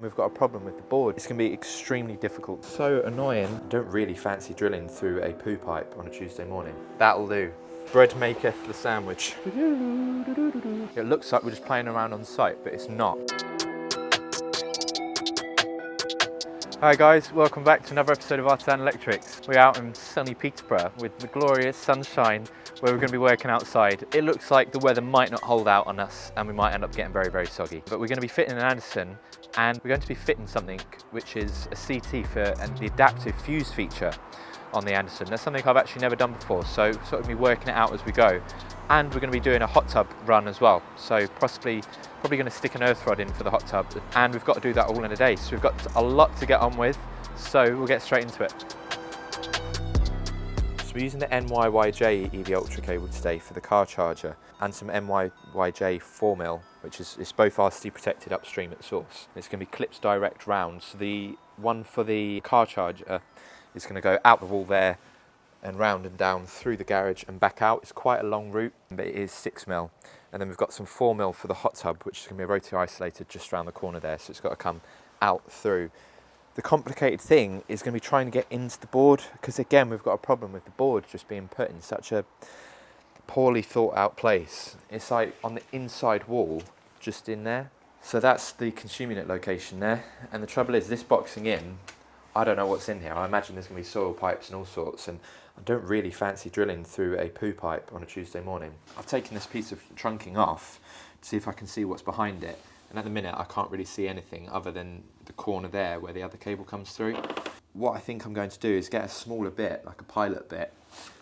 We've got a problem with the board. It's going to be extremely difficult. So annoying. I don't really fancy drilling through a poo pipe on a Tuesday morning. That'll do. Bread maketh the sandwich. It looks like we're just playing around on site, but it's not. Hi guys, welcome back to another episode of Artisan Electrics. We're out in sunny Peterborough with the glorious sunshine where we're going to be working outside. It looks like the weather might not hold out on us and we might end up getting very, very soggy. But we're going to be fitting an Artisan and we're going to be fitting something which is a CT for the adaptive fuse feature on the Artisan. That's something I've actually never done before, so sort of be working it out as we go. And we're going to be doing a hot tub run as well, so probably going to stick an earth rod in for the hot tub, and we've got to do that all in a day, so we've got a lot to get on with, so we'll get straight into it. So we're using the NYYJ EV Ultra cable today for the car charger, and some NYYJ 4mm, which is both RCD protected upstream at source. It's going to be clips direct round, so the one for the car charger is going to go out the wall there and round and down through the garage and back out. It's quite a long route, but it is 6mm. And then we've got some 4mm for the hot tub, which is going to be rotary isolated just around the corner there, so it's got to come out through. The complicated thing is going to be trying to get into the board, because again we've got a problem with the board just being put in such a poorly thought out place. It's like on the inside wall, just in there. So that's the consumer unit location there, and the trouble is this boxing in, I don't know what's in here. I imagine there's going to be soil pipes and all sorts, and I don't really fancy drilling through a poo pipe on a Tuesday morning. I've taken this piece of trunking off to see if I can see what's behind it, and at the minute I can't really see anything other than the corner there where the other cable comes through. What I think I'm going to do is get a smaller bit, like a pilot bit,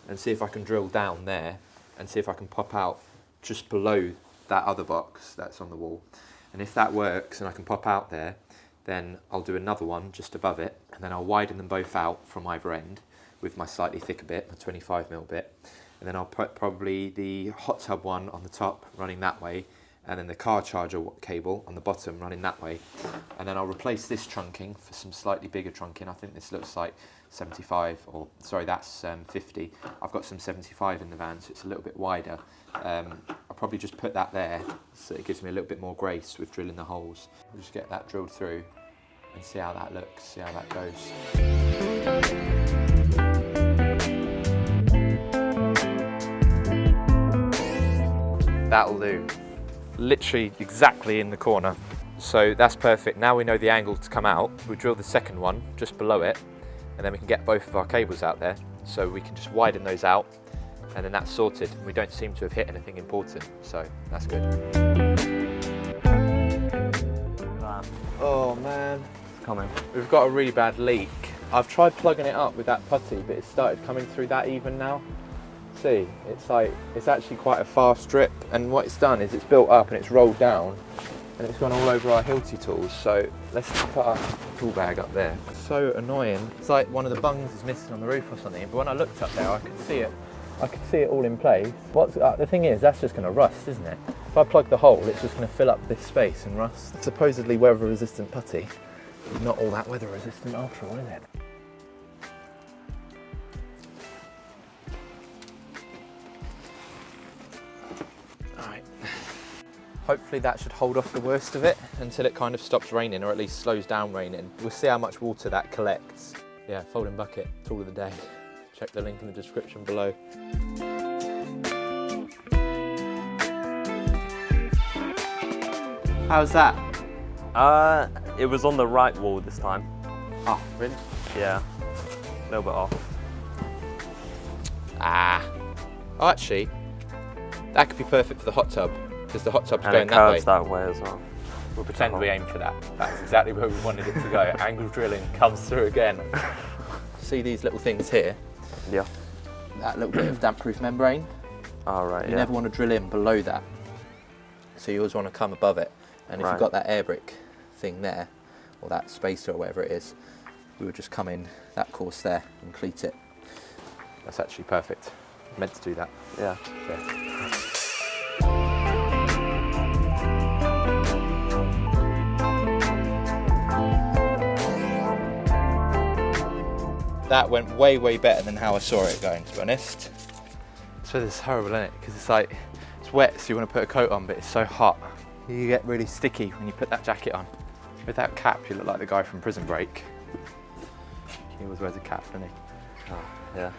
and see if I can drill down there and see if I can pop out just below that other box that's on the wall. And if that works and I can pop out there, then I'll do another one just above it, and then I'll widen them both out from either end with my slightly thicker bit, my 25mm bit, and then I'll put probably the hot tub one on the top running that way, and then the car charger cable on the bottom running that way, and then I'll replace this trunking for some slightly bigger trunking. I think this looks like 75, or sorry, that's 50. I've got some 75 in the van, so it's a little bit wider. I'll probably just put that there so it gives me a little bit more grace with drilling the holes. We'll just get that drilled through and see how that looks, see how that goes. That'll do. Literally exactly in the corner. So that's perfect. Now we know the angle to come out. We'll drill the second one just below it, and then we can get both of our cables out there. So we can just widen those out, and then that's sorted. We don't seem to have hit anything important, so that's good. Oh man. Coming. We've got a really bad leak. I've tried plugging it up with that putty, but it started coming through that even now. See, it's actually quite a fast drip, and what it's done is it's built up and it's rolled down and it's gone all over our Hilti tools. So let's put our tool bag up there. It's so annoying. It's like one of the bungs is missing on the roof or something, but when I looked up there I could see it. I could see it all in place. The thing is, that's just going to rust, isn't it? If I plug the hole, it's just going to fill up this space and rust. Supposedly weather resistant putty. Not all that weather resistant after all, is it? Alright. Hopefully that should hold off the worst of it until it kind of stops raining, or at least slows down raining. We'll see how much water that collects. Yeah, folding bucket, tool of the day. Check the link in the description below. How's that? It was on the right wall this time. Oh, really? Yeah, a little bit off. Oh, actually, that could be perfect for the hot tub, because the hot tub's And going it that way. curves that way as well. We'll pretend we aim for that. That's exactly where we wanted it to go. Angle drilling comes through again. See these little things here? Yeah. That little bit of damp-proof membrane. Oh, right, You never want to drill in below that. So you always want to come above it. And if you've got that air brick thing there, or that spacer or whatever it is, we would just come in that course there and cleat it. That's actually perfect. Meant to do that. Yeah. That went way, way better than how I saw it going, to be honest. This weather's horrible, isn't it? Because it's like, it's wet, so you want to put a coat on, but it's so hot. You get really sticky when you put that jacket on. With that cap, you look like the guy from Prison Break. He always wears a cap, doesn't he? Oh, yeah.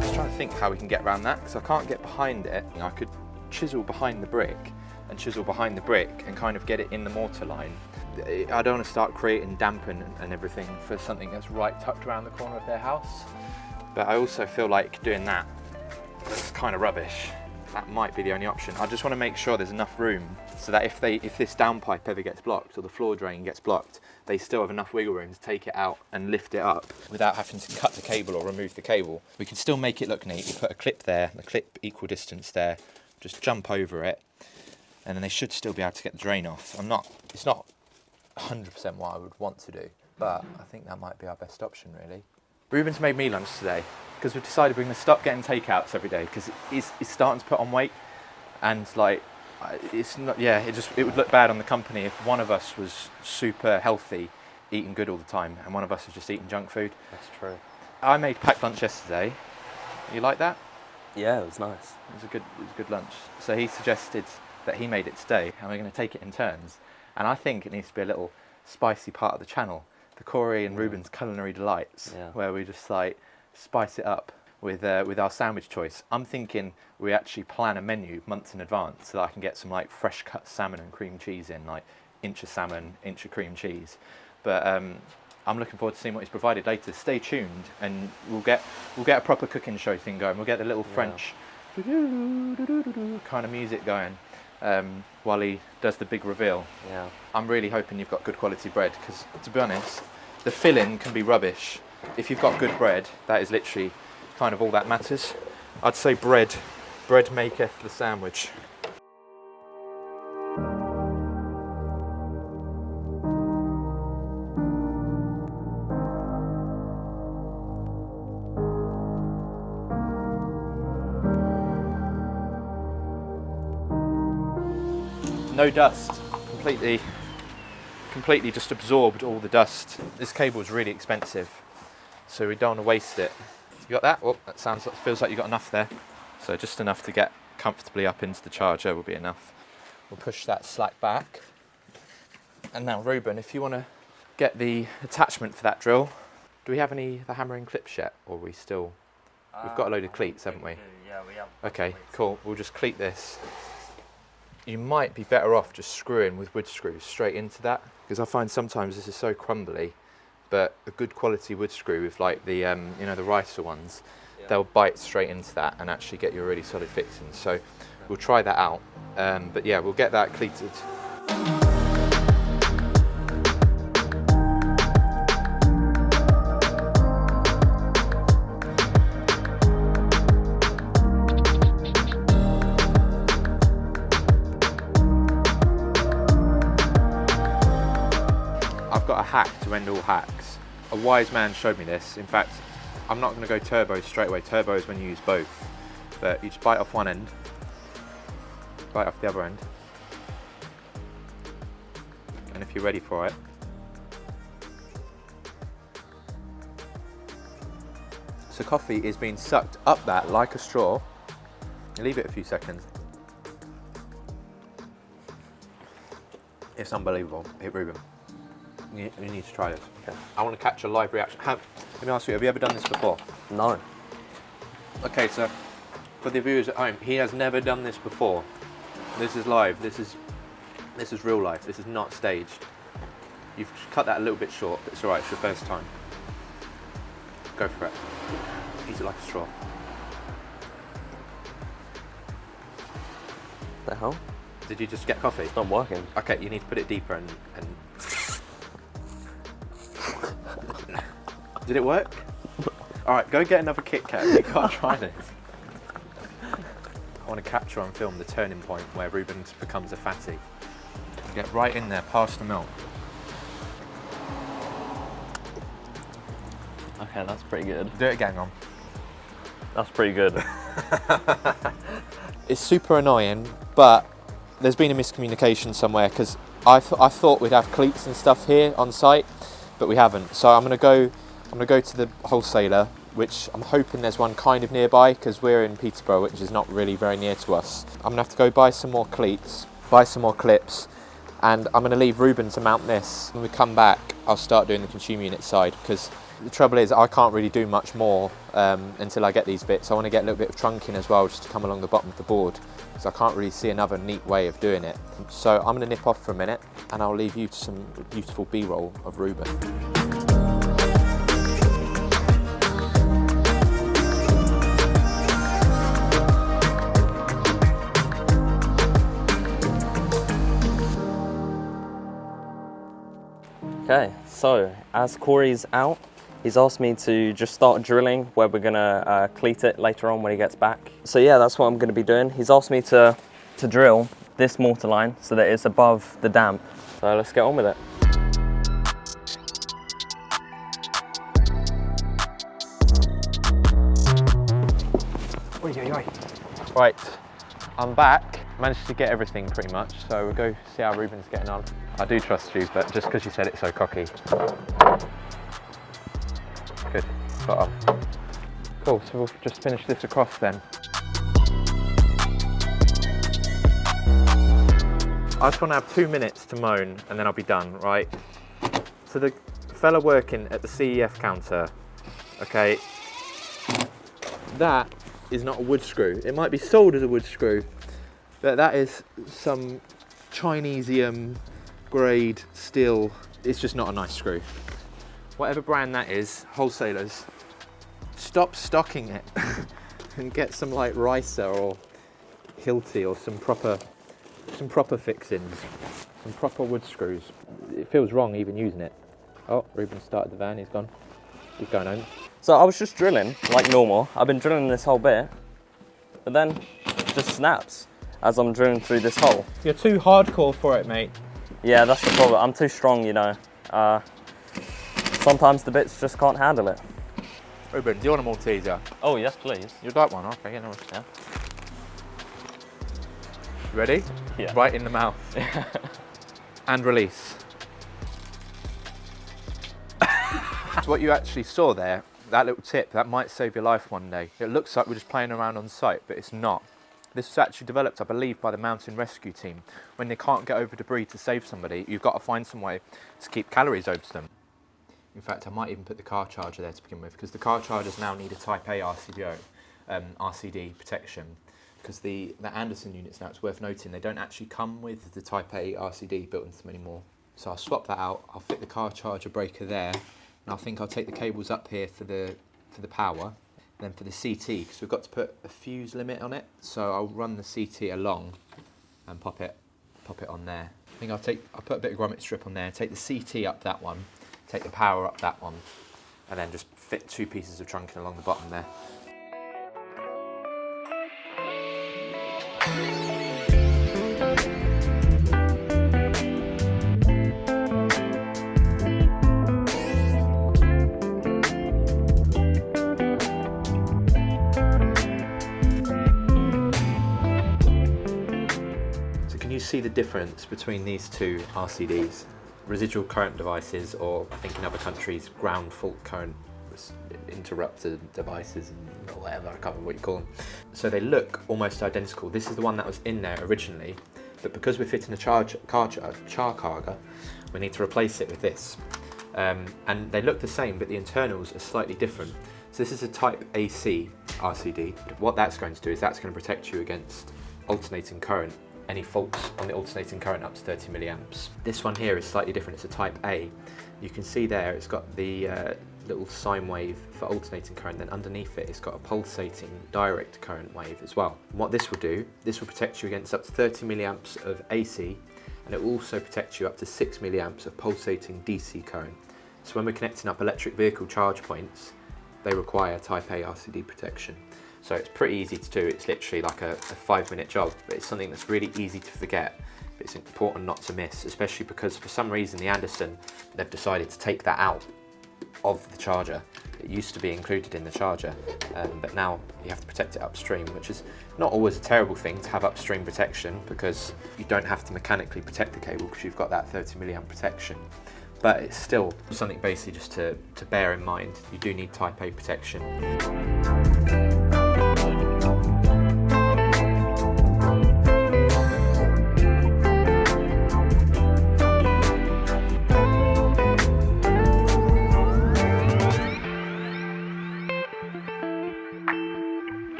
Just trying to think how we can get around that, because I can't get behind it. I could chisel behind the brick and chisel behind the brick and kind of get it in the mortar line. I don't want to start creating dampen and everything for something that's right tucked around the corner of their house. But I also feel like doing that, that's kind of rubbish. That might be the only option. I just want to make sure there's enough room so that if this downpipe ever gets blocked or the floor drain gets blocked, they still have enough wiggle room to take it out and lift it up without having to cut the cable or remove the cable. We can still make it look neat. We put a clip there, a clip equal distance there, just jump over it, and then they should still be able to get the drain off. It's not 100% what I would want to do, but I think that might be our best option, really. Reuben's made me lunch today because we've decided we're going to stop getting takeouts every day because it's starting to put on weight, and like it's not. Yeah, it would look bad on the company if one of us was super healthy, eating good all the time, and one of us was just eating junk food. That's true. I made packed lunch yesterday. You like that? Yeah, it was nice. It was a good lunch. So he suggested that he made it today, and we're going to take it in turns. And I think it needs to be a little spicy part of the channel, the Cory and Reuben's Culinary Delights, where we just like spice it up with our sandwich choice. I'm thinking we actually plan a menu months in advance so that I can get some like fresh cut salmon and cream cheese in, like inch of salmon, inch of cream cheese. But I'm looking forward to seeing what he's provided later. Stay tuned, and we'll get a proper cooking show thing going. We'll get the little French kind of music going while he does the big reveal. Yeah. I'm really hoping you've got good quality bread, because to be honest, the filling can be rubbish. If you've got good bread, that is literally kind of all that matters. I'd say bread maketh the sandwich. No dust, completely just absorbed all the dust. This cable is really expensive, so we don't want to waste it. You got that? Oh, feels like you got enough there. So just enough to get comfortably up into the charger will be enough. We'll push that slack back. And now, Reuben, if you want to get the attachment for that drill, do we have the hammering clips yet, or are we still? We've got a load of cleats, haven't we? Yeah, we have. Okay, cool. We'll just cleat this. You might be better off just screwing with wood screws straight into that, because I find sometimes this is so crumbly, but a good quality wood screw with like the the Rhino ones, they'll bite straight into that and actually get you a really solid fixing. So we'll try that out, but yeah, we'll get that cleated. I've got a hack to end all hacks. A wise man showed me this. In fact, I'm not going to go turbo straight away. Turbo is when you use both. But you just bite off one end, bite off the other end. And if you're ready for it, so coffee is being sucked up that like a straw. You leave it a few seconds. It's unbelievable. Hit Reuben. You need to try this. Okay. I want to catch a live reaction. Let me ask you, have you ever done this before? No. Okay, so for the viewers at home, he has never done this before. This is live. This is real life. This is not staged. You've cut that a little bit short, but it's all right. It's your first time. Go for it. Eat it like a straw. The hell? Did you just get coffee? It's not working. Okay, you need to put it deeper and... Did it work? All right, go get another Kit Kat. You can't try this. I want to capture on film the turning point where Reuben becomes a fatty. Get right in there, past the milk. Okay, that's pretty good. Do it again, on. That's pretty good. It's super annoying, but there's been a miscommunication somewhere, because I thought we'd have cleats and stuff here on site, but we haven't. So I'm gonna go to the wholesaler which I'm hoping there's one kind of nearby because we're in Peterborough, which is not really very near to us. I'm gonna have to go buy some more cleats, buy some more clips, and I'm gonna leave Reuben to mount this. When we come back, I'll start doing the consumer unit side, because the trouble is I can't really do much more until I get these bits. I want to get a little bit of trunking as well, just to come along the bottom of the board, because I can't really see another neat way of doing it. So I'm going to nip off for a minute and I'll leave you to some beautiful B-roll of Reuben. Okay, so as Cory's out, he's asked me to just start drilling where we're gonna cleat it later on when he gets back. So yeah, that's what I'm gonna be doing. He's asked me to drill this mortar line so that it's above the damp. So let's get on with it. Right, I'm back. Managed to get everything pretty much, so we'll go see how Reuben's getting on. I do trust you, but just because you said it so cocky. Good, spot on. Cool, so we'll just finish this across then. I just want to have 2 minutes to moan and then I'll be done, right? So the fella working at the CEF counter, okay, that is not a wood screw. It might be sold as a wood screw, but that is some Chinesium grade steel. It's just not a nice screw. Whatever brand that is, wholesalers, stop stocking it and get some like Ricer or Hilti or some proper fixings, some proper wood screws. It feels wrong even using it. Oh, Reuben started the van, he's gone. He's going home. So I was just drilling like normal. I've been drilling this whole bit, but then it just snaps as I'm drilling through this hole. You're too hardcore for it, mate. Yeah, that's the problem. I'm too strong, you know. Sometimes the bits just can't handle it. Reuben, do you want a Malteser? Oh, yes, please. You'd like one? Okay, yeah, no worries. Yeah. Ready? Yeah. Right in the mouth. And release. So what you actually saw there, that little tip, that might save your life one day. It looks like we're just playing around on site, but it's not. This was actually developed, I believe, by the mountain rescue team. When they can't get over debris to save somebody, you've got to find some way to keep calories over to them. In fact, I might even put the car charger there to begin with, because the car chargers now need a Type A RCD protection. Because the Anderson units now, it's worth noting, they don't actually come with the Type A RCD built into them anymore. So I'll swap that out, I'll fit the car charger breaker there, and I think I'll take the cables up here for the power. Then for the CT, because we've got to put a fuse limit on it, so I'll run the CT along and pop it on there. I think I'll put a bit of grommet strip on there, take the CT up that one, take the power up that one, and then just fit 2 pieces of trunking along the bottom there. See the difference between these two RCDs, residual current devices, or I think in other countries ground fault current interrupted devices and whatever, I can't remember what you call them. So they look almost identical. This is the one that was in there originally, but because we're fitting a char charger, we need to replace it with this. And they look the same, but the internals are slightly different. So this is a Type AC RCD. What that's going to do is that's going to protect you against alternating current, any faults on the alternating current up to 30 milliamps. This one here is slightly different, it's a Type A. You can see there it's got the little sine wave for alternating current, then underneath it it's got a pulsating direct current wave as well. And what this will do, this will protect you against up to 30 milliamps of AC, and it will also protect you up to 6 milliamps of pulsating DC current. So when we're connecting up electric vehicle charge points, they require Type A RCD protection. So it's pretty easy to do. It's literally like a 5-minute job, but it's something that's really easy to forget. But it's important not to miss, especially because for some reason the Anderson, they've decided to take that out of the charger. It used to be included in the charger, but now you have to protect it upstream, which is not always a terrible thing to have upstream protection, because you don't have to mechanically protect the cable because you've got that 30 milliamp protection. but it's still something basically just to bear in mind. You do need type A protection.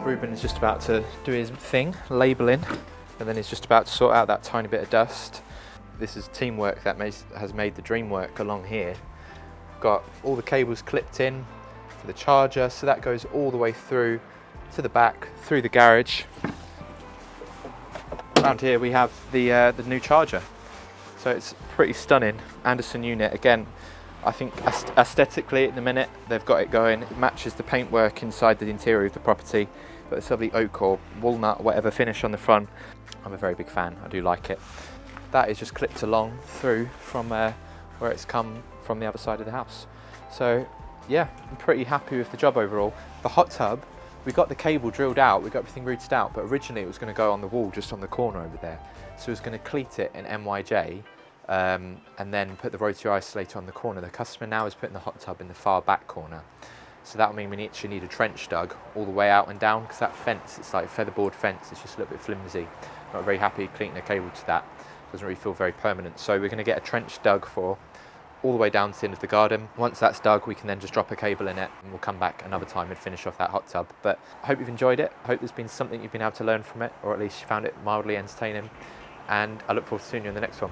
Reuben is just about to do his thing, labelling, and then he's just about to sort out that tiny bit of dust. This is teamwork that has made the dream work along here. Got all the cables clipped in for the charger, so that goes all the way through to the back, through the garage. Around here we have the new charger. So it's pretty stunning. Artisan unit, again, I think aesthetically at the minute they've got it going. It matches the paintwork inside the interior of the property. Got this lovely oak or walnut, whatever finish on the front. I'm a very big fan, I do like it. That is just clipped along through from where it's come from the other side of the house. So yeah, I'm pretty happy with the job overall. The hot tub, we got the cable drilled out, we got everything routed out, but originally it was going to go on the wall just on the corner over there. So it was going to cleat it in MYJ and then put the rotary isolator on the corner. The customer now is putting the hot tub in the far back corner. So that will mean we actually need a trench dug all the way out and down, because that fence, it's like a featherboard fence, it's just a little bit flimsy. Not very happy cleaning a cable to that. Doesn't really feel very permanent. So we're going to get a trench dug for all the way down to the end of the garden. Once that's dug, we can then just drop a cable in it and we'll come back another time and finish off that hot tub. But I hope you've enjoyed it. I hope there's been something you've been able to learn from it, or at least you found it mildly entertaining. And I look forward to seeing you in the next one.